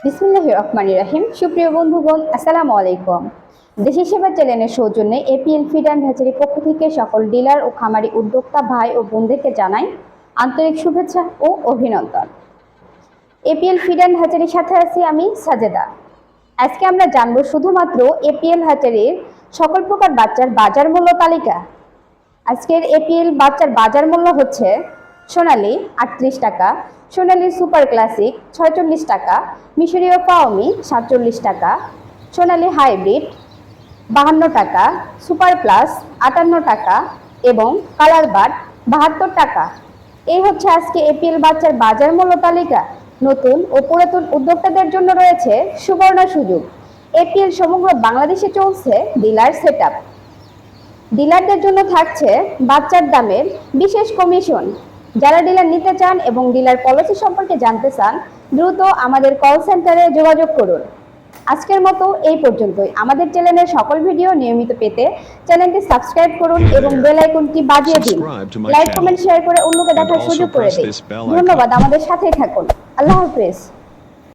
বিসমিল্লাহির রহমানির রহিম। সুপ্রিয় বন্ধুগণ, আসসালামু আলাইকুম। দেশি সেবা চ্যানেলের সৌজন্যে এপিএল ফিড অ্যান্ড হ্যাচারি পক্ষ থেকে সকল ডিলার ও খামারি উদ্যোক্তা ভাই ও বোনদেরকে জানাই আন্তরিক শুভেচ্ছা ও অভিনন্দন। এপিএল ফিড অ্যান্ড হ্যাচারির সাথে আছি আমি সাজেদা। আজকে আমরা জানবো শুধুমাত্র এপিএল হ্যাচারির সকল প্রকার বাচ্চার বাজার মূল্য তালিকা। আজকের এপিএল বাচ্চার বাজার মূল্য হচ্ছে সোনালী 38 টাকা, সোনালী সুপার ক্লাসিক 46 টাকা, মিশরীয় পাওমি 47 টাকা, সোনালী হাইব্রিড 52 টাকা, সুপার প্লাস 58 টাকা এবং কালার বার্ড 72 টাকা। এই হচ্ছে আজকে এপিএল বাচ্চার বাজার মূল্য তালিকা। নতুন ও পুরাতন উদ্যোক্তাদের জন্য রয়েছে সুবর্ণ সুযোগ। এপিএল সমগ্র বাংলাদেশে চলছে ডিলার সেটআপ। ডিলারদের জন্য থাকছে বাচ্চার দামের বিশেষ কমিশন। যারা ডিলার নিতে চান এবং ডিলার পলিসি সম্পর্কে জানতে চান, দ্রুত আমাদের কল সেন্টারে যোগাযোগ করুন। আজকের মতো এই পর্যন্তই। আমাদের চ্যানেলের সকল ভিডিও নিয়মিত পেতে চ্যানেলটি সাবস্ক্রাইব করুন এবং বেল আইকনটি বাজিয়ে দিন। লাইক, কমেন্ট, শেয়ার করে অন্যকে দেখার সুযোগ করে দিন। ধন্যবাদ, আমাদের সাথেই থাকুন। আল্লাহ হাফেজ।